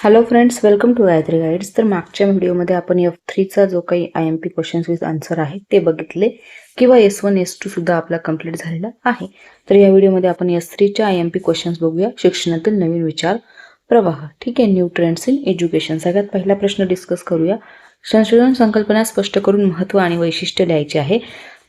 Hello friends, welcome to Gayatri guides. तर मागच्या व्हिडिओमध्ये आपण F3चा जो काही IMP क्वेश्चन्स विथ आन्सर आहे ते बघितले किंवा S1 S2 सुद्धा आपला कंप्लीट झालेला आहे. तर या व्हिडिओमध्ये आपण S3च्या IMP क्वेश्चन्स बघूया. शिक्षणातील नवीन विचार प्रवाह. ठीक आहे, न्यू ट्रेंड्स इन एज्युकेशन. सगळ्यात पहिला प्रश्न डिस्कस करूया. संशोधन संकल्पना स्पष्ट करून महत्त्व आणि वैशिष्ट्य द्यायचे आहे.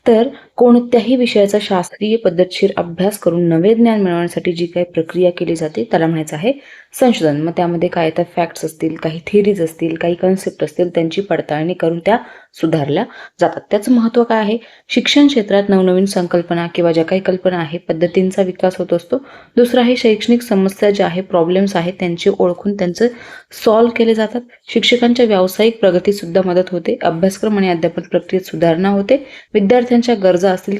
तर कोणत्याही विषयाचा शास्त्रीय पद्धतशीर अभ्यास करून नवे ज्ञान मिळवण्यासाठी जी काही प्रक्रिया केली जाते त्याला म्हणायचं आहे संशोधन. मग त्यामध्ये काय तर फॅक्ट्स असतील, काही थिअरीज असतील, काही कन्सेप्ट असतील, त्यांची पडताळणी करून त्या सुधारल्या जातात. त्याचं महत्त्व काय आहे? शिक्षण क्षेत्रात नवनवीन संकल्पना किंवा ज्या काही कल्पना आहे पद्धतींचा विकास होत असतो. दुसरं आहे शैक्षणिक समस्या ज्या आहे, प्रॉब्लेम्स आहेत त्यांचे ओळखून त्यांचं सॉल्व्ह केले जातात. शिक्षकांच्या व्यावसायिक प्रगतीत सुद्धा मदत होते. अभ्यासक्रम आणि अध्यापन प्रक्रियेत सुधारणा होते. विद्यार्थ्यांच्या गरजा असतील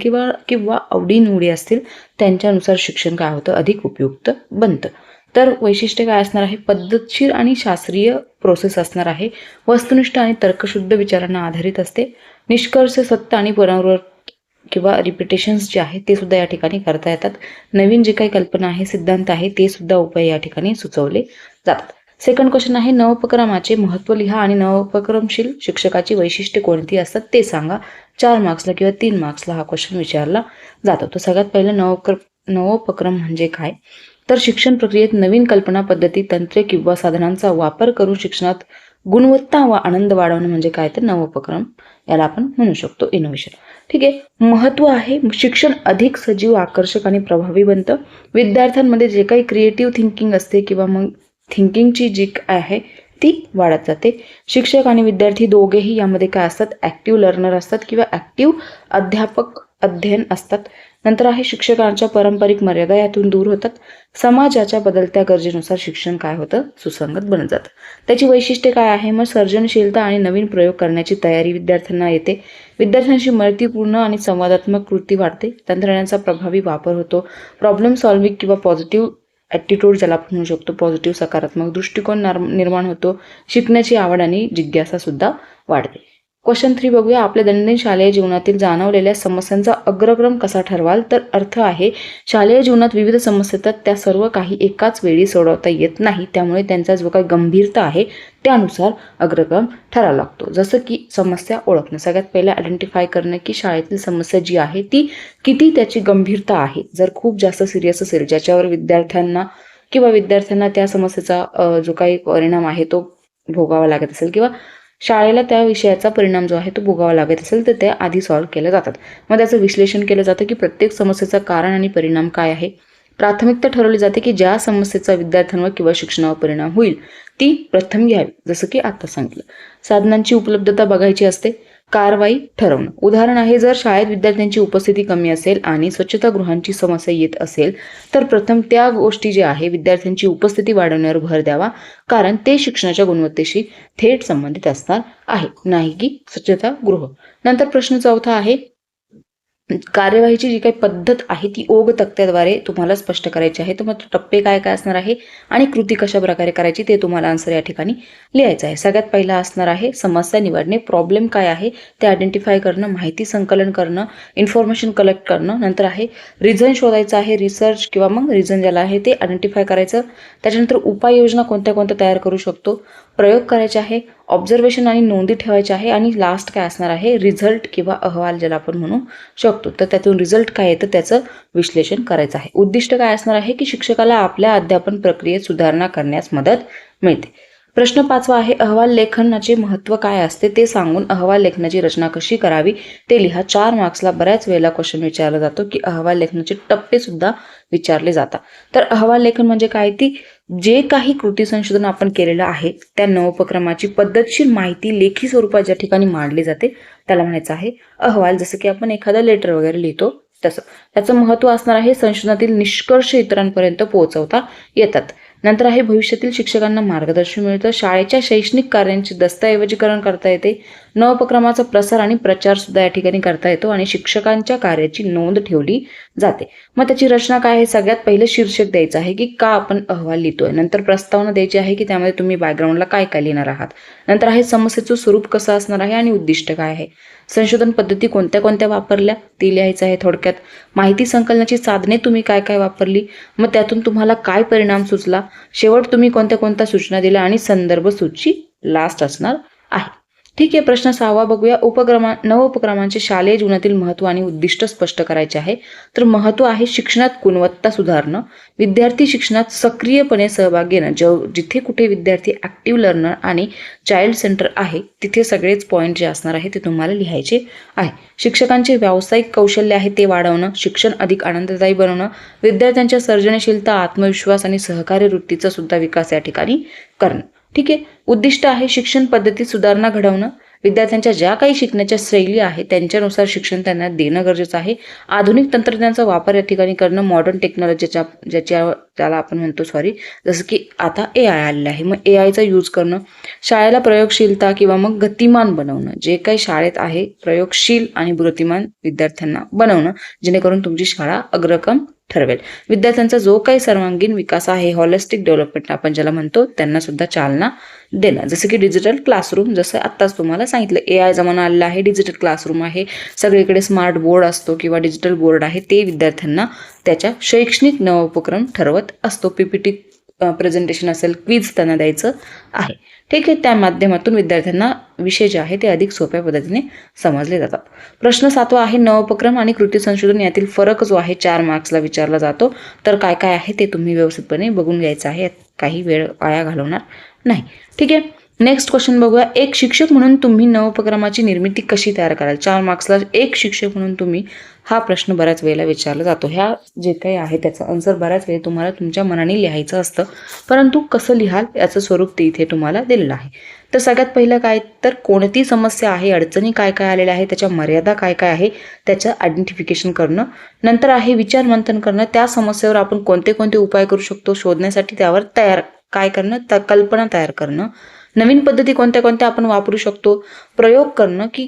किंवा आवडीनिवडी असतील त्यांच्यानुसार शिक्षण काय होतं, अधिक उपयुक्त बनतं. तर वैशिष्ट्य काय असणार आहे? पद्धतशीर आणि शास्त्रीय प्रोसेस असणार आहे. वस्तुनिष्ठ आणि तर्कशुद्ध विचारांना आधारित असते. निष्कर्ष, सत्य आणि पुनरावृत्ती किंवा रिपिटेशन्स जे आहे ते सुद्धा या ठिकाणी करता येतात. नवीन जे काही कल्पना आहे, सिद्धांत आहे ते सुद्धा उपाय या ठिकाणी सुचवले जातात. सेकंड क्वेश्चन आहे नवोपक्रमाचे महत्त्व लिहा आणि नवोपक्रमशील शिक्षकाची वैशिष्ट्ये कोणती असतात ते सांगा. 4 मार्क्सला किंवा 3 मार्क्सला हा क्वेश्चन विचारला जातो. तर सगळ्यात पहिलं नवोपक्रम म्हणजे काय? तर शिक्षण प्रक्रियेत नवीन कल्पना, पद्धती, तंत्रे किंवा साधनांचा वापर करून शिक्षणात गुणवत्ता व आनंद वाढवणं म्हणजे काय? तर नवोपक्रम याला आपण म्हणू शकतो, इनोव्हेशन. ठीक आहे. महत्त्व आहे शिक्षण अधिक सजीव, आकर्षक आणि प्रभावी बनतं. विद्यार्थ्यांमध्ये जे काही क्रिएटिव्ह थिंकिंग असते किंवा मग थिंकिंगची जी काय आहे ती वाढत जाते. शिक्षक आणि विद्यार्थी दोघेही यामध्ये काय असतात? ॲक्टिव्ह लर्नर असतात किंवा ॲक्टिव्ह अध्ययन असतात. नंतर आहे शिक्षकांच्या पारंपरिक मर्यादा यातून दूर होतात. समाजाच्या बदलत्या गरजेनुसार शिक्षण काय होतं? सुसंगत बनत जातं. त्याची वैशिष्ट्ये काय आहे? मग सर्जनशीलता आणि नवीन प्रयोग करण्याची तयारी विद्यार्थ्यांना येते. विद्यार्थ्यांची मैत्रीपूर्ण आणि संवादात्मक वृत्ती वाढते. तंत्रज्ञानाचा प्रभावी वापर होतो. प्रॉब्लेम सॉल्व्हिंग किंवा पॉझिटिव्ह ॲटिट्यूड ज्याला आपण म्हणू शकतो, पॉझिटिव्ह सकारात्मक दृष्टिकोन निर्माण होतो. शिकण्याची आवड आणि जिज्ञासा सुद्धा वाढते. क्वेश्चन 3 बघूया. आपल्या दैनंदिन शालेय जीवनातील जाणवलेल्या समस्यांचा अग्रक्रम कसा ठरवाल? तर अर्थ आहे शालेय जीवनात विविध समस्या येतात, त्या सर्व काही एकाच वेळी सोडवता येत नाही. त्यामुळे त्यांचा जो काही गंभीरता आहे त्यानुसार अग्रक्रम ठरावा लागतो. जसं की समस्या ओळखणं. सगळ्यात पहिलं आयडेंटिफाय करणं की शाळेतील समस्या जी आहे ती किती त्याची गंभीरता आहे. जर खूप जास्त सिरियस असेल, ज्याच्यावर विद्यार्थ्यांना त्या समस्येचा जो काही परिणाम आहे तो भोगावा लागत असेल किंवा शाळेला त्या विषयाचा परिणाम जो आहे तो भोगावा लागत असेल तर ते आधी सॉल्व्ह केले जातात. मग त्याचं विश्लेषण केलं जातं की प्रत्येक समस्येचं कारण आणि परिणाम काय आहे. प्राथमिकता ठरवली जाते की ज्या समस्येचा विद्यार्थ्यांवर किंवा शिक्षणावर परिणाम होईल ती प्रथम घ्यावी, जसं की आता सांगितलं. साधनांची उपलब्धता बघायची असते. कारवाई ठरवणं. उदाहरण आहे, जर शाळेत विद्यार्थ्यांची उपस्थिती कमी असेल आणि स्वच्छतागृहांची समस्या येत असेल तर प्रथम त्या गोष्टी ज्या आहे विद्यार्थ्यांची उपस्थिती वाढवण्यावर भर द्यावा, कारण ते शिक्षणाच्या गुणवत्तेशी थेट संबंधित असणार आहे, नाही की स्वच्छतागृह. नंतर प्रश्न 4 आहे, कार्यवाहीची जी काही पद्धत आहे ती ओघ तक्त्याद्वारे तुम्हाला स्पष्ट करायची आहे. तर मग टप्पे काय काय असणार आहे आणि कृती कशा प्रकारे करायची ते तुम्हाला आन्सर या ठिकाणी लिहायचं आहे. सगळ्यात पहिला असणार आहे समस्या निवडणे. प्रॉब्लेम काय आहे ते आयडेंटिफाय करणं, माहिती संकलन करणं, इन्फॉर्मेशन कलेक्ट करणं. नंतर आहे रिझन शोधायचं आहे, रिसर्च किंवा मग रिझन ज्याला आहे ते आयडेंटिफाय करायचं. त्याच्यानंतर उपाययोजना कोणत्या कोणत्या तयार करू शकतो, प्रयोग करायचे आहे, ऑब्झर्वेशन आणि नोंदी ठेवायच्या आहे आणि लास्ट काय असणार आहे रिझल्ट किंवा अहवाल ज्याला आपण म्हणू शकतो. तर त्यातून रिझल्ट काय येतं त्याचं विश्लेषण करायचं आहे. उद्दिष्ट काय असणार आहे की शिक्षकाला आपल्या अध्यापन प्रक्रियेत सुधारणा करण्यास मदत मिळते. प्रश्न 5 आहे अहवाल लेखनाचे महत्त्व काय असते ते सांगून अहवाल लेखनाची रचना कशी करावी ते लिहा. 4 मार्क्सला बऱ्याच वेळेला क्वेश्चन विचारला जातो की अहवाल लेखनाचे टप्पे सुद्धा विचारले जातात. तर अहवाल लेखन म्हणजे काय? ती जे काही कृती संशोधन आपण केलेलं आहे त्या नवोपक्रमाची पद्धतशीर माहिती लेखी स्वरूपात ज्या ठिकाणी मांडली जाते त्याला म्हणायचं आहे अहवाल. जसं की आपण एखादा लेटर वगैरे लिहितो तसं. त्याचं महत्त्व असणार आहे संशोधनातील निष्कर्ष इतरांपर्यंत पोहोचवता येतात. नंतर आहे भविष्यातील शिक्षकांना मार्गदर्शन मिळतं. शाळेच्या शैक्षणिक कार्यांचे दस्तऐवजीकरण करता येते. नवोपक्रमाचा प्रसार आणि प्रचार सुद्धा या ठिकाणी करता येतो आणि शिक्षकांच्या कार्याची नोंद ठेवली जाते. मग त्याची रचना काय आहे? सगळ्यात पहिलं शीर्षक द्यायचं आहे की का आपण अहवाल लिहितोय. नंतर प्रस्तावना द्यायची आहे की त्यामध्ये तुम्ही बॅकग्राऊंडला काय काय लिहिणार आहात. नंतर आहे समस्येचं स्वरूप कसं असणार आहे आणि उद्दिष्ट काय आहे. संशोधन पद्धती कोणत्या कोणत्या वापरल्या ते लिहायचं आहे थोडक्यात. माहिती संकलनाची साधने तुम्ही काय काय वापरली, मग त्यातून तुम्हाला काय परिणाम सुचला, शेवट तुम्ही कोणत्या कोणत्या सूचना दिल्या आणि संदर्भ सूची लास्ट असणार आहे. ठीक आहे. प्रश्न 6वा बघूया. नव उपक्रमांचे शालेय जीवनातील महत्त्व आणि उद्दिष्ट स्पष्ट करायचे आहे. तर महत्त्व आहे शिक्षणात गुणवत्ता सुधारणं, विद्यार्थी शिक्षणात सक्रियपणे सहभाग घेणं. जिथे कुठे विद्यार्थी ॲक्टिव्ह लर्नर आणि चाइल्ड सेंटर आहे तिथे सगळेच पॉईंट जे असणार आहे ते तुम्हाला लिहायचे आहे. शिक्षकांचे व्यावसायिक कौशल्य आहे ते वाढवणं, शिक्षण अधिक आनंददायी बनवणं, विद्यार्थ्यांच्या सर्जनशीलता, आत्मविश्वास आणि सहकार्य वृत्तीचा सुद्धा विकास या ठिकाणी करणं. ठीक आहे. उद्दिष्ट आहे शिक्षण पद्धतीत सुधारणा घडवणं, विद्यार्थ्यांच्या ज्या काही शिकण्याच्या शैली आहे त्यांच्यानुसार शिक्षण त्यांना देणं गरजेचं आहे. आधुनिक तंत्रज्ञानाचा वापर या ठिकाणी करणं, मॉडर्न टेक्नॉलॉजीच्या त्याला आपण म्हणतो जसं की आता AI आलेलं आहे, मग AIचा यूज करणं, शाळेला प्रयोगशीलता किंवा मग गतिमान बनवणं. जे काही शाळेत आहे प्रयोगशील आणि गतिमान विद्यार्थ्यांना बनवणं, जेणेकरून तुमची शाळा अग्रक्रम ठरवेल. विद्यार्थ्यांचा जो काही सर्वांगीण विकास आहे, हॉलिस्टिक डेव्हलपमेंट आपण ज्याला म्हणतो, त्यांना सुद्धा चालना देणं. जसं की डिजिटल क्लासरूम, जसं आत्ताच तुम्हाला सांगितलं AI जमाना आलेला आहे, डिजिटल क्लासरूम आहे, सगळीकडे स्मार्ट बोर्ड असतो किंवा डिजिटल बोर्ड आहे, ते विद्यार्थ्यांना त्याच्या शैक्षणिक नवोपक्रम ठरवत असतो. PPT प्रेझेंटेशन असेल, क्विज त्यांना द्यायचं आहे. ठीक आहे. त्या माध्यमातून विद्यार्थ्यांना विषय जे आहे ते अधिक सोप्या पद्धतीने समजले जातात. प्रश्न 7वा आहे नवोपक्रम आणि कृती संशोधन यातील फरक जो आहे 4 मार्क्सला विचारला जातो. तर काय काय आहे ते तुम्ही व्यवस्थितपणे बघून घ्यायचं आहे, काही वेळ वाया घालवणार नाही. ठीक आहे. नेक्स्ट क्वेश्चन बघूया. एक शिक्षक म्हणून तुम्ही नवोपक्रमाची निर्मिती कशी तयार कराल? 4 मार्क्सला एक शिक्षक म्हणून तुम्ही, हा प्रश्न बऱ्याच वेळेला विचारला जातो. ह्या जे काही आहे त्याचं आन्सर बऱ्याच वेळी तुम्हाला तुमच्या मनाने लिहायचं असतं, परंतु कसं लिहाल याचं स्वरूप ते इथे तुम्हाला दिलेलं आहे. तर सगळ्यात पहिलं काय, तर कोणती समस्या आहे, अडचणी काय काय आलेल्या आहे, त्याच्या मर्यादा काय काय आहे, त्याचं आयडेंटिफिकेशन करणं. नंतर आहे विचार मंथन करणं, त्या समस्येवर आपण कोणते कोणते उपाय करू शकतो शोधण्यासाठी त्यावर काय करणं, कल्पना तयार करणं. नवीन पद्धती कोणत्या कोणत्या आपण वापरू शकतो, प्रयोग करणं की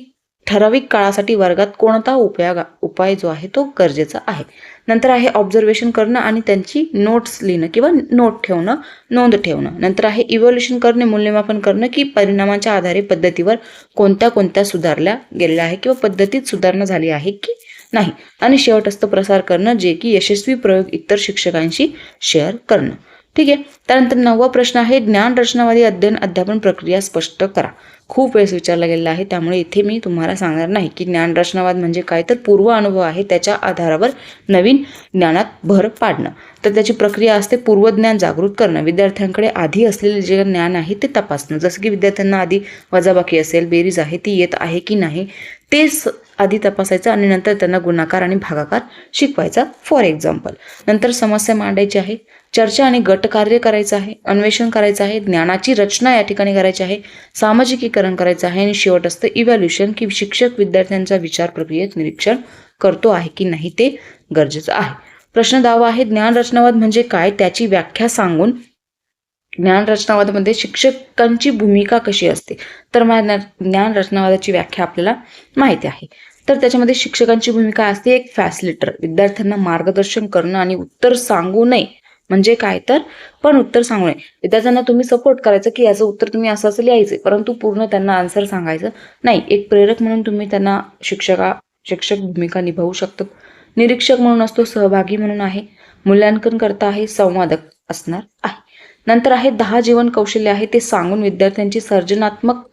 ठराविक काळासाठी वर्गात कोणता उपाय जो आहे तो गरजेचा आहे. नंतर आहे ऑब्झर्वेशन करणं आणि त्यांची नोट्स लिहिणं किंवा नोंद ठेवणं. नंतर आहे इव्हॅल्युएशन करणे, मूल्यमापन करणं की परिणामांच्या आधारे पद्धतीवर कोणत्या कोणत्या सुधारल्या गेलेल्या आहे किंवा पद्धतीत सुधारणा झाली आहे की नाही. आणि शेवट असतं प्रसार करणं, जे की यशस्वी प्रयोग इतर शिक्षकांशी शेअर करणं. ठीक आहे. त्यानंतर 9वा प्रश्न आहे ज्ञान रचनावादी अध्ययन अध्यापन प्रक्रिया स्पष्ट करा. खूप वेळेस विचारला गेलेला आहे, त्यामुळे इथे मी तुम्हाला सांगणार नाही की ज्ञान रचनावाद म्हणजे काय, तर पूर्व अनुभव आहे त्याच्या आधारावर नवीन ज्ञानात भर पाडणं. तर त्याची प्रक्रिया असते पूर्वज्ञान जागृत करणं, विद्यार्थ्यांकडे आधी असलेले जे ज्ञान आहे ते तपासणं. जसं की विद्यार्थ्यांना आधी वजाबाकी असेल, बेरीज आहे ती येत आहे की नाही तेच आधी तपासायचं आणि नंतर त्यांना गुणाकार आणि भागाकार शिकवायचा फॉर एक्झाम्पल. नंतर समस्या मांडायची आहे, चर्चा आणि गट कार्य करायचं आहे, अन्वेषण करायचं आहे, ज्ञानाची रचना या ठिकाणी करायची आहे, सामाजिकीकरण करायचं आहे आणि शेवट असतं इव्हॅल्युएशन की शिक्षक विद्यार्थ्यांचा विचार प्रक्रियेत निरीक्षण करतो आहे की नाही ते गरजेचं आहे. प्रश्न 10वा आहे ज्ञान रचनावाद म्हणजे काय, त्याची व्याख्या सांगून ज्ञान रचनावादामध्ये शिक्षकांची भूमिका कशी असते. तर ज्ञान रचनावादाची व्याख्या आपल्याला माहिती आहे. तर त्याच्यामध्ये शिक्षकांची भूमिका असते एक फॅसिलिटर, विद्यार्थ्यांना मार्गदर्शन करणं आणि उत्तर सांगू नये. म्हणजे काय, तर पण उत्तर सांगू नये, विद्यार्थ्यांना तुम्ही सपोर्ट करायचं की याचं उत्तर तुम्ही असं असं लिहायचं, परंतु पूर्ण त्यांना आन्सर सांगायचं नाही. एक प्रेरक म्हणून तुम्ही त्यांना शिक्षक भूमिका निभावू शकतात. निरीक्षक म्हणून असतो, सहभागी म्हणून आहे, मूल्यांकन करता आहे, संवादक असणार आहे. नंतर आहे 10 जीवन कौशल्य आहे ते सांगून विद्यार्थ्यांची सर्जनात्मक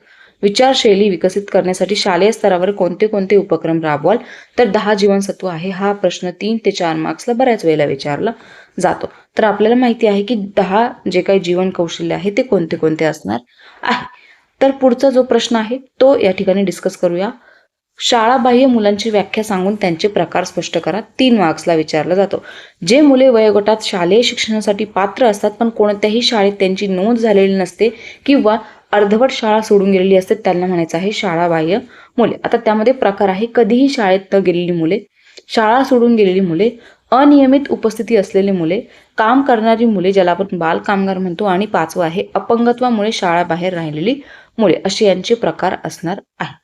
विचारशैली विकसित करण्यासाठी शालेय स्तरावर कोणते कोणते उपक्रम राबवाल. तर 10 जीवनसत्व आहे. हा प्रश्न 3 ते 4 मार्क्सला बऱ्याच वेळेला विचारला जातो. तर आपल्याला माहिती आहे की 10 जे काही जीवन कौशल्य आहे ते कोणते कोणते असणार आहे. तर पुढचा जो प्रश्न आहे तो या ठिकाणी डिस्कस करूया. शाळाबाह्य मुलांची व्याख्या सांगून त्यांचे प्रकार स्पष्ट करा. 3 मार्क्सला विचारला जातो. जे मुले वयोगटात शालेय शिक्षणासाठी पात्र असतात पण कोणत्याही शाळेत त्यांची नोंद झालेली नसते किंवा अर्धवट शाळा सोडून गेलेली असते त्यांना म्हणायचं आहे शाळाबाह्य मुले. आता त्यामध्ये प्रकार आहे कधीही शाळेत न गेलेली मुले, शाळा सोडून गेलेली मुले, अनियमित उपस्थिती असलेली मुले, काम करणारी मुले ज्याला आपण बाल कामगार म्हणतो, आणि 5वं आहे अपंगत्वामुळे शाळाबाहेर राहिलेली मुले. असे यांचे प्रकार असणार आहे.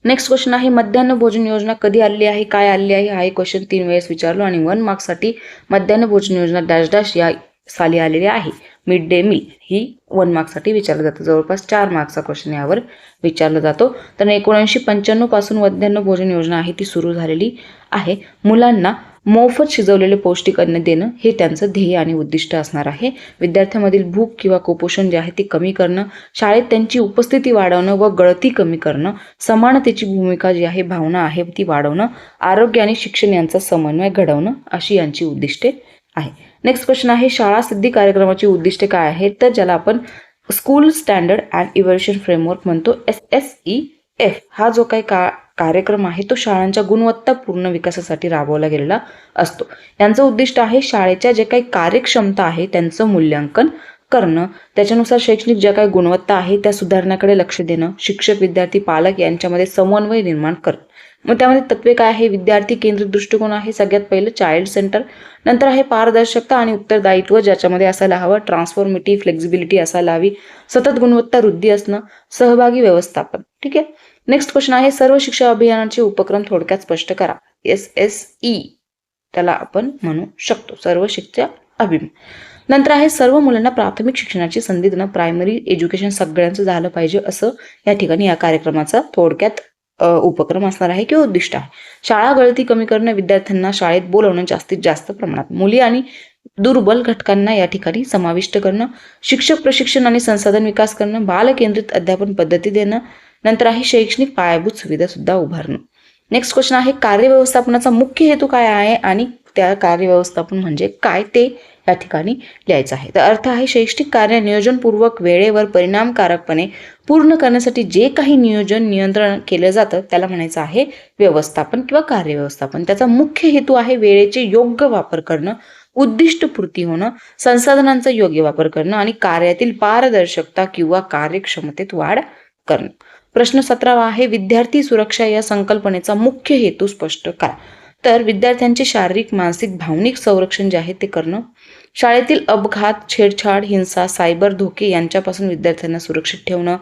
नेक्स्ट क्वेश्चन आहे मध्यान्ह भोजन योजना कधी आलेली आहे, काय आलेली आहे. हा एक क्वेश्चन 3 वेळेस विचारलो आणि 1 मार्क्ससाठी मध्यान्ह भोजन योजना डॅश डॅश या साली आलेली आहे. मिड डे मील ही 1 मार्क्ससाठी विचारलं जातं. जवळपास 4 मार्क्सचा क्वेश्चन यावर विचारला जातो. तर 1995 पासून मध्यान्ह भोजन योजना आहे ती सुरू झालेली आहे. मुलांना मोफत शिजवलेले पौष्टिक अन्न देणं हे त्यांचं ध्येय आणि उद्दिष्ट असणार आहे. विद्यार्थ्यांमधील भूक किंवा कुपोषण जे आहे ते कमी करणं, शाळेत त्यांची उपस्थिती वाढवणं व गळती कमी करणं, समानतेची भूमिका जी आहे, भावना आहे ती वाढवणं, आरोग्य आणि शिक्षण यांचा समन्वय घडवणं अशी यांची उद्दिष्टे आहे. नेक्स्ट क्वेश्चन आहे शाळा सिद्धी कार्यक्रमाची उद्दिष्टे काय आहेत, तर ज्याला आपण school standard and evaluation framework म्हणतो, SSEF हा जो काही कार्यक्रम आहे तो शाळांच्या गुणवत्तापूर्ण विकासासाठी राबवला गेलेला असतो. यांचं उद्दिष्ट आहे शाळेच्या जे काही कार्यक्षमता आहे त्यांचं मूल्यांकन करणं, त्याच्यानुसार शैक्षणिक ज्या काही गुणवत्ता आहे त्या सुधारण्याकडे लक्ष देणं, शिक्षक विद्यार्थी पालक यांच्यामध्ये समन्वय निर्माण करणं. मग त्यामध्ये तत्वे काय आहे, विद्यार्थी केंद्रित दृष्टिकोन आहे सगळ्यात पहिलं, चाइल्ड सेंटर, नंतर आहे पारदर्शकता आणि उत्तरदायित्व ज्याच्यामध्ये असायला हवं, ट्रान्सफॉर्मेटिव्ह फ्लेक्झिबिलिटी असायला हवी, सतत गुणवत्ता वृद्धी असणं, सहभागी व्यवस्थापन. ठीक आहे. नेक्स्ट क्वेश्चन आहे सर्व शिक्षा अभियानाचे उपक्रम थोडक्यात स्पष्ट करा. SSE त्याला आपण म्हणू शकतो, सर्व शिक्षा अभियान. नंतर आहे सर्व मुलांना प्राथमिक शिक्षणाची संधी देणं, प्रायमरी एज्युकेशन सगळ्यांचं झालं पाहिजे असं या ठिकाणी या कार्यक्रमाचा थोडक्यात उपक्रम असणार आहे किंवा उद्दिष्ट आहे. शाळा गळती कमी करणं, विद्यार्थ्यांना शाळेत बोलवणं जास्तीत जास्त प्रमाणात, मुली आणि दुर्बल घटकांना या ठिकाणी समाविष्ट करणं, शिक्षक प्रशिक्षण आणि संसाधन विकास करणं, बालकेंद्रित अध्यापन पद्धती देणं, नंतर आहे शैक्षणिक पायाभूत सुविधा सुद्धा उभारणं. नेक्स्ट क्वेश्चन आहे कार्यव्यवस्थापनाचा मुख्य हेतू काय आहे आणि त्या कार्यव्यवस्थापन म्हणजे काय ते या ठिकाणी लिहायचं आहे. तर अर्थ आहे शैक्षणिक कार्य नियोजनपूर्वक वेळेवर परिणामकारकपणे पूर्ण करण्यासाठी जे काही नियंत्रण केलं जातं त्याला म्हणायचं आहे व्यवस्थापन किंवा कार्यव्यवस्थापन. त्याचा मुख्य हेतू आहे वेळेचे योग्य वापर करणं, उद्दिष्टपूर्ती होणं, संसाधनांचा योग्य वापर करणं आणि कार्यातील पारदर्शकता किंवा कार्यक्षमतेत वाढ करणं. प्रश्न 17 आहे विद्यार्थी सुरक्षा या संकल्पनेचा मुख्य हेतू स्पष्ट करा. तर विद्यार्थ्यांचे शारीरिक, मानसिक, भावनिक संरक्षण जे आहे ते करणं, शाळेतील अपघात, छेडछाड, हिंसा, सायबर धोके यांच्यापासून विद्यार्थ्यांना सुरक्षित ठेवणं,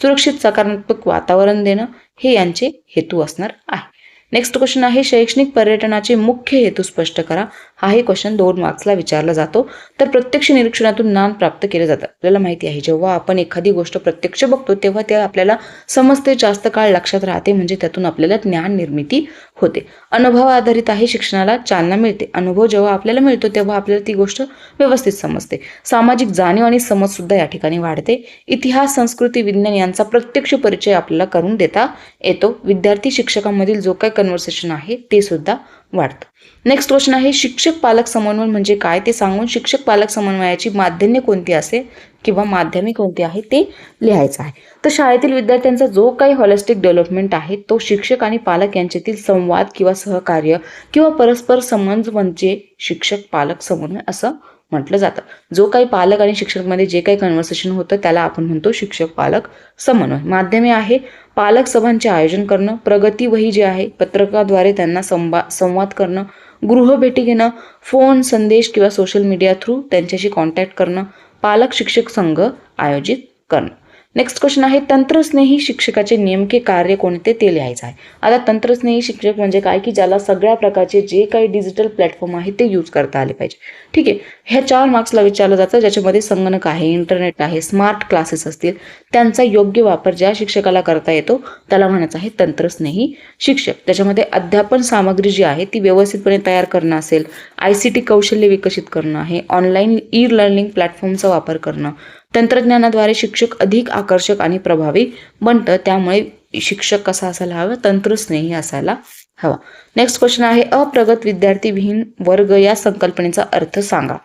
सुरक्षित सकारात्मक वातावरण देणं हे यांचे हेतू असणार आहे. नेक्स्ट क्वेश्चन आहे शैक्षणिक पर्यटनाचे मुख्य हेतू स्पष्ट करा. हाही क्वेश्चन 2 मार्क्सला विचारला जातो. तर प्रत्यक्ष निरीक्षणातून ज्ञान प्राप्त केलं जातं. आपल्याला माहिती आहे जेव्हा आपण एखादी गोष्ट प्रत्यक्ष बघतो तेव्हा ते आपल्याला समजते, जास्त काळ लक्षात राहते, म्हणजे त्यातून आपल्याला ज्ञान निर्मिती होते. अनुभव आधारित आहे, शिक्षणाला चालना मिळते. अनुभव जेव्हा आपल्याला मिळतो तेव्हा आपल्याला ती गोष्ट व्यवस्थित समजते. सामाजिक जाणीव आणि समज सुद्धा या ठिकाणी वाढते. इतिहास, संस्कृती, विज्ञान यांचा प्रत्यक्ष परिचय आपल्याला करून देता येतो. विद्यार्थी शिक्षकांमधील जो काही कन्व्हर्सेशन आहे ते सुद्धा वाढतं. नेक्स्ट क्वेश्चन आहे शिक्षक पालक समन्वय म्हणजे काय ते सांगून शिक्षक पालक समन्वयाची माध्यमे कोणती असेल किंवा माध्यमे कोणती आहे ते लिहायचं आहे. तर शाळेतील विद्यार्थ्यांचा जो काही होलिस्टिक डेव्हलपमेंट आहे तो शिक्षक आणि पालक यांच्यातील संवाद किंवा सहकार्य किंवा परस्पर संबंध म्हणजे शिक्षक पालक समन्वय असं म्हटलं जातं. जो काही पालक आणि शिक्षकांमध्ये जे काही कन्व्हर्सेशन होतं त्याला आपण म्हणतो शिक्षक पालक समन्वय. माध्यमे आहे पालक सभांचे आयोजन करणं, प्रगती वही जे आहे पत्रकाद्वारे त्यांना संवाद करणं, गृहभेटी घेणं, फोन, संदेश किंवा सोशल मीडिया थ्रू त्यांच्याशी कॉन्टॅक्ट करणं, पालक शिक्षक संघ आयोजित करणं. नेक्स्ट क्वेश्चन आहे तंत्रस्नेही शिक्षकाचे नेमके कार्य कोणते ते लिहायचं आहे. आता तंत्रस्नेही शिक्षक म्हणजे काय की ज्याला सगळ्या प्रकारचे जे काही डिजिटल प्लॅटफॉर्म आहे ते यूज करता आले पाहिजे. ठीक आहे. ह्या 4 मार्क्सला विचारलं जातं ज्याच्यामध्ये संगणक आहे, इंटरनेट आहे, स्मार्ट क्लासेस असतील त्यांचा योग्य वापर ज्या शिक्षकाला करता येतो त्याला म्हणायचं आहे तंत्रस्नेही शिक्षक. त्याच्यामध्ये अध्यापन सामग्री जी आहे ती व्यवस्थितपणे तयार करणं असेल, ICT कौशल्य विकसित करणं आहे, ऑनलाईन लर्निंग प्लॅटफॉर्मचा वापर करणं, तंत्रज्ञानाद्वारे शिक्षक अधिक आकर्षक आणि प्रभावी बनतं. त्यामुळे शिक्षक कसा असायला हवा, तंत्रस्नेही असायला हवा. नेक्स्ट क्वेश्चन आहे अप्रगत विद्यार्थी विहीन वर्ग या संकल्पनेचा अर्थ सांगा.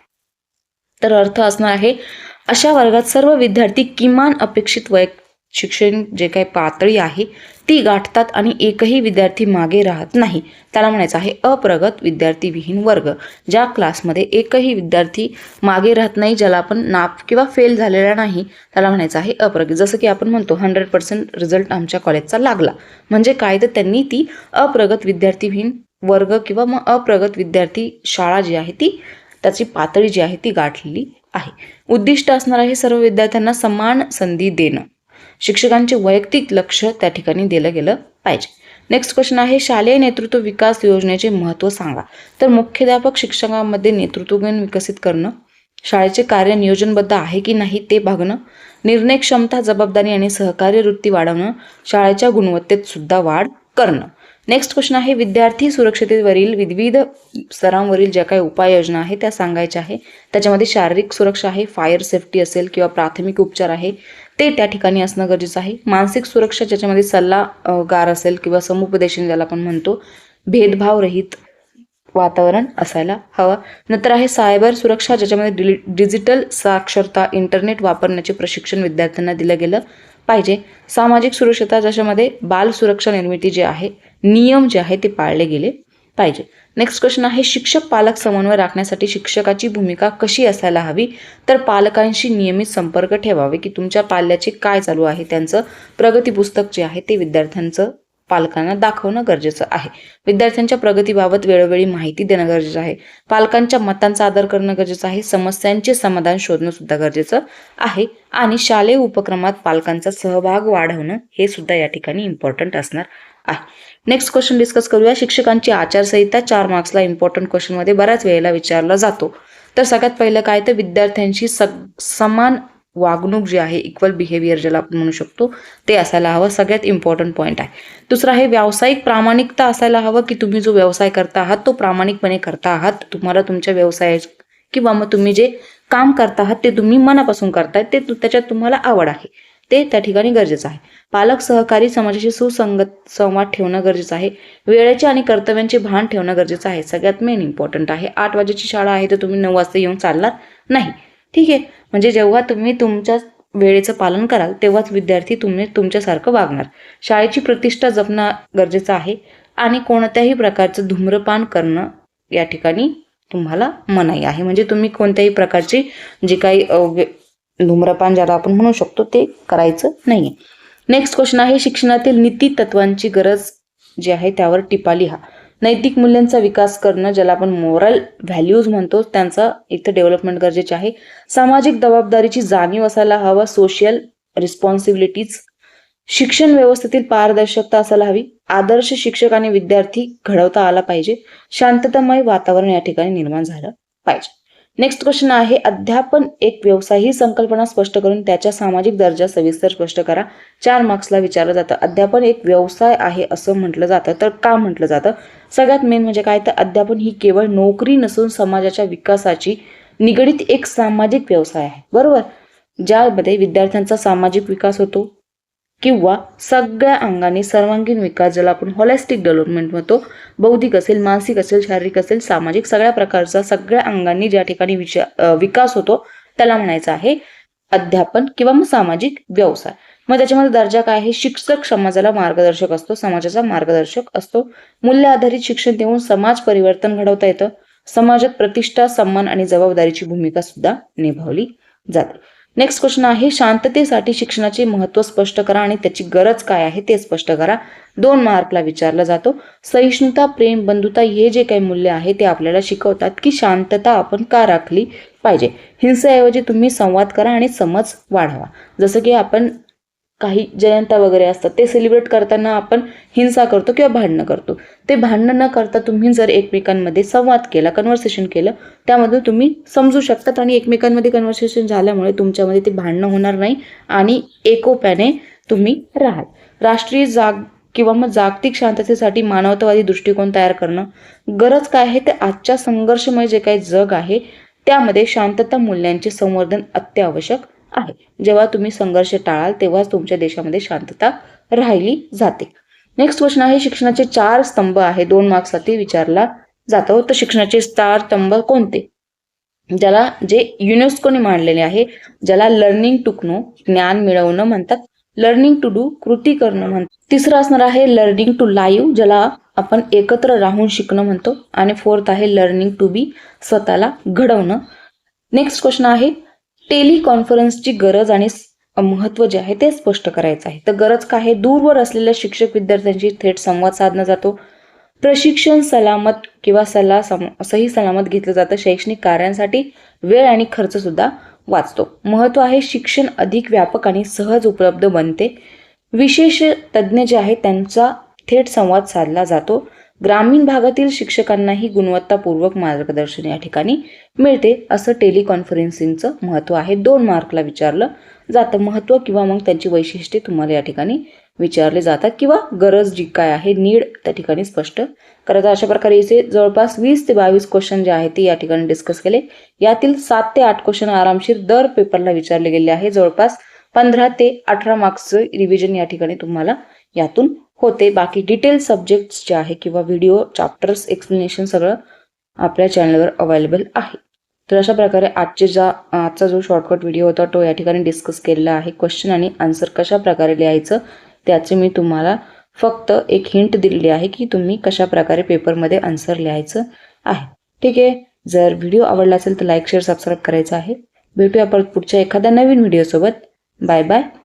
तर अर्थ असणार आहे अशा वर्गात सर्व विद्यार्थी किमान अपेक्षित शिक्षण जे काही पातळी आहे ती गाठतात आणि एकही विद्यार्थी मागे राहत नाही. त्याला म्हणायचं आहे अप्रगत विद्यार्थी विहीन वर्ग. ज्या क्लासमध्ये एकही विद्यार्थी मागे राहत नाही, ज्याला आपण नाप किंवा फेल झालेला नाही त्याला म्हणायचं आहे अप्रगत. जसं की आपण म्हणतो 100% रिझल्ट आमच्या कॉलेजचा लागला म्हणजे काय, तर त्यांनी ती अप्रगत विद्यार्थी विहीन वर्ग किंवा मग अप्रगत विद्यार्थी शाळा जी आहे ती त्याची पातळी जी आहे ती गाठलेली आहे. उद्दिष्ट असणार आहे सर्व विद्यार्थ्यांना समान संधी देणं. शिक्षकांचे वैयक्तिक लक्ष त्या ठिकाणी दिलं गेलं पाहिजे. नेक्स्ट क्वेश्चन आहे शालेय नेतृत्व विकास योजनेचे महत्त्व सांगा. तर मुख्याध्यापक शिक्षकांमध्ये नेतृत्वगुण विकसित करणं, शाळेचे कार्य नियोजनबद्ध आहे की नाही ते बघणं, निर्णय क्षमता, जबाबदारी आणि सहकार्य वृत्ती वाढवणं, शाळेच्या गुणवत्तेत सुद्धा वाढ करणं. नेक्स्ट क्वेश्चन आहे विद्यार्थी सुरक्षतेवरील विविध स्तरांवरील ज्या काही उपाययोजना आहे त्या सांगायच्या आहे. त्याच्यामध्ये शारीरिक सुरक्षा आहे, फायर सेफ्टी असेल किंवा प्राथमिक उपचार आहे ते त्या ठिकाणी असणं गरजेचं आहे. मानसिक सुरक्षा ज्याच्यामध्ये सल्लागार असेल किंवा समुपदेशन ज्याला आपण म्हणतो, भेदभाव रहित वातावरण असायला हवं. नंतर आहे सायबर सुरक्षा ज्याच्यामध्ये डिजिटल साक्षरता, इंटरनेट वापरण्याचे प्रशिक्षण विद्यार्थ्यांना दिलं गेलं पाहिजे. सामाजिक सुरक्षता ज्याच्यामध्ये बाल सुरक्षा निर्मिती जे आहे, नियम जे आहे ते पाळले गेले पाहिजे. नेक्स्ट क्वेश्चन आहे शिक्षक पालक समन्वय राखण्यासाठी शिक्षकाची भूमिका कशी असायला हवी. तर पालकांशी नियमित संपर्क ठेवावे की तुमच्या पाल्याचे काय चालू आहे, त्यांचं प्रगती पुस्तक जे आहे ते विद्यार्थ्यांचं पालकांना दाखवणं गरजेचं आहे. विद्यार्थ्यांच्या प्रगतीबाबत वेळोवेळी माहिती देणं गरजेचं आहे. पालकांच्या मतांचा आदर करणं गरजेचं आहे. समस्यांचे समाधान शोधणं सुद्धा गरजेचं आहे. आणि शालेय उपक्रमात पालकांचा सहभाग वाढवणं हे सुद्धा या ठिकाणी इम्पॉर्टंट असणार आहे. नेक्स्ट क्वेश्चन डिस्कस करूया. शिक्षकांची आचारसंहिता 4 मार्क्सला इम्पॉर्टंट क्वेश्चन मध्ये बऱ्याच वेळेला विचारला जातो. तर सगळ्यात पहिलं काय तर विद्यार्थ्यांशी समान वागणूक जी आहे, इक्वल बिहेवियर ज्याला आपण म्हणू शकतो ते असायला हवं. सगळ्यात इम्पॉर्टंट पॉईंट आहे. दुसरा आहे व्यावसायिक प्रामाणिकता असायला हवं की तुम्ही जो व्यवसाय करता आहात तो प्रामाणिकपणे करता आहात. तुम्हाला तुमच्या व्यवसाय किंवा मग तुम्ही जे काम करता आहात ते तुम्ही मनापासून करताय, ते त्याच्यात तुम्हाला आवड आहे, ते त्या ठिकाणी गरजेचं आहे. पालक सहकारी समाजाशी सुसंगत संवाद ठेवणं गरजेचं आहे. वेळेचे आणि कर्तव्यांचे भान ठेवणं गरजेचं आहे. सगळ्यात मेन इम्पॉर्टंट आहे. 8 वाजेची शाळा आहे तर तुम्ही 9 वाजता येऊन चालणार नाही. ठीक आहे, म्हणजे जेव्हा तुम्ही तुमच्या वेळेचं पालन कराल तेव्हाच विद्यार्थी तुमच्यासारखं वागणार. शाळेची प्रतिष्ठा जपणं गरजेचं आहे. आणि कोणत्याही प्रकारचं धूम्रपान करणं या ठिकाणी तुम्हाला मनाई आहे. म्हणजे तुम्ही कोणत्याही प्रकारची जे काही धूम्रपान ज्याला आपण म्हणू शकतो ते करायचं नाहीये. नेक्स्ट क्वेश्चन आहे शिक्षणातील नीती तत्वांची गरज जी आहे त्यावर टिपा लिहा. नैतिक मूल्यांचा विकास करणं ज्याला आपण मोरल व्हॅल्यूज म्हणतो त्यांचा इथं डेव्हलपमेंट गरजेचे आहे. सामाजिक जबाबदारीची जाणीव असायला हवं, सोशल रिस्पॉन्सिबिलिटीज. शिक्षण व्यवस्थेतील पारदर्शकता असायला हवी. आदर्श शिक्षक आणि विद्यार्थी घडवता आला पाहिजे. शांततामय वातावरण या ठिकाणी निर्माण झालं पाहिजे. नेक्स्ट क्वेश्चन आहे अध्यापन एक व्यवसाय ही संकल्पना स्पष्ट करून त्याच्या सामाजिक दर्जा सविस्तर स्पष्ट करा. 4 मार्क्सला विचारलं जातं. अध्यापन एक व्यवसाय आहे असं म्हटलं जातं, तर का म्हटलं जातं? सगळ्यात मेन म्हणजे काय तर अध्यापन ही केवळ नोकरी नसून समाजाच्या विकासाची निगडीत एक सामाजिक व्यवसाय आहे, बरोबर, ज्यामध्ये विद्यार्थ्यांचा सामाजिक विकास होतो किंवा सगळ्या अंगाने सर्वांगीण विकास ज्याला आपण होलिस्टिक डेव्हलपमेंट म्हणतो, बौद्धिक असेल, मानसिक असेल, शारीरिक असेल, सामाजिक, सगळ्या प्रकारचा सगळ्या अंगांनी ज्या ठिकाणी विकास होतो त्याला म्हणायचं आहे अध्यापन किंवा मग सामाजिक व्यवसाय. मग त्याच्यामध्ये दर्जा काय आहे? शिक्षक समाजाला मार्गदर्शक असतो, समाजाचा मार्गदर्शक असतो. मूल्य आधारित शिक्षण देऊन समाज परिवर्तन घडवता येतं. समाजात प्रतिष्ठा, सन्मान आणि जबाबदारीची भूमिका सुद्धा निभावली जाते. नेक्स्ट क्वेश्चन आहे शांततेसाठी शिक्षणाचे महत्त्व स्पष्ट करा आणि त्याची गरज काय आहे ते स्पष्ट करा. 2 मार्कला विचारला जातो. सहिष्णुता, प्रेम, बंधुता हे जे काही मूल्य आहे ते आपल्याला शिकवतात की शांतता आपण का राखली पाहिजे. हिंसेऐवजी तुम्ही संवाद करा आणि समज वाढवा. जसं की आपण काही जयंत्या वगैरे असतात ते सेलिब्रेट करताना आपण हिंसा करतो किंवा भांडणं करतो. ते भांडणं न करता तुम्ही जर एकमेकांमध्ये संवाद केला, कन्व्हर्सेशन केलं, त्यामध्ये तुम्ही समजू शकतात आणि एकमेकांमध्ये कन्व्हर्सेशन झाल्यामुळे तुमच्यामध्ये ते भांडणं होणार नाही आणि एकोप्याने तुम्ही राहाल. राष्ट्रीय किंवा मग जागतिक शांततेसाठी मानवतावादी दृष्टिकोन तयार करणं गरज काय आहे? ते आजच्या संघर्षमय जे काही जग आहे त्यामध्ये शांतता मूल्यांचे संवर्धन अत्यावश्यक आहे. जेव्हा तुम्ही संघर्ष टाळाल तेव्हाच तुमच्या देशामध्ये शांतता राहिली जाते. नेक्स्ट क्वेश्चन आहे शिक्षणाचे 4 स्तंभ आहे, 2 मार्क्ससाठी विचारला जातो. तर शिक्षणाचे 4 स्तंभ कोणते? ज्याला जे युनेस्कोने मांडलेले आहे, ज्याला लर्निंग टू नो ज्ञान मिळवणं म्हणतात, लर्निंग टू डू कृती करणं म्हणतात. तिसरं असणार आहे लर्निंग टू लाईव्ह ज्याला आपण एकत्र राहून शिकणं म्हणतो. आणि 4th आहे लर्निंग टू बी स्वतःला घडवणं. नेक्स्ट क्वेश्चन आहे टेलिकॉन्फरन्सची गरज आणि महत्त्व जे आहे ते स्पष्ट करायचं आहे. तर गरज काय आहे? दूरवर असलेल्या शिक्षक विद्यार्थ्यांशी थेट संवाद साधला जातो. प्रशिक्षण सलामत किंवा सही सलामत घेतलं जातं. शैक्षणिक कार्यांसाठी वेळ आणि खर्च सुद्धा वाचतो. महत्त्व आहे शिक्षण अधिक व्यापक आणि सहज उपलब्ध बनते. विशेष तज्ज्ञ जे आहेत त्यांचा थेट संवाद साधला जातो. ग्रामीण भागातील शिक्षकांनाही गुणवत्तापूर्वक मार्गदर्शन या ठिकाणी मिळते असं टेलिकॉन्फरन्सिंगचं महत्त्व आहे. 2 मार्कला विचारलं जातं महत्त्व किंवा मग त्यांची वैशिष्ट्ये तुम्हाला या ठिकाणी विचारले जातात किंवा गरज जी काय आहे नीड त्या ठिकाणी स्पष्ट करायचं. अशा प्रकारे इथे जवळपास 20 ते 22 क्वेश्चन जे आहेत ते या ठिकाणी डिस्कस केले. यातील 7 ते 8 क्वेश्चन आरामशीर दर पेपरला विचारले गेले आहे. जवळपास 15 ते 18 मार्क्सचं रिव्हिजन या ठिकाणी तुम्हाला यातून होते. बाकी डिटेल सब्जेक्ट्स जे आहे किंवा व्हिडिओ चॅप्टर्स एक्सप्लेनेशन सगळं आपल्या चॅनलवर अवेलेबल आहे. तर अशा प्रकारे आजचा जो शॉर्टकट व्हिडिओ होता तो या ठिकाणी डिस्कस केलेला आहे. क्वेश्चन आणि आन्सर कशा प्रकारे लिहायचं त्याचे मी तुम्हाला फक्त एक हिंट दिलेली आहे की तुम्ही कशा प्रकारे पेपरमध्ये आन्सर लिहायचं आहे. ठीक आहे. जर व्हिडिओ आवडला असेल तर लाईक शेअर सबस्क्राईब करायचं आहे. भेटूया परत पुढच्या एखाद्या नवीन व्हिडिओसोबत. Bye bye.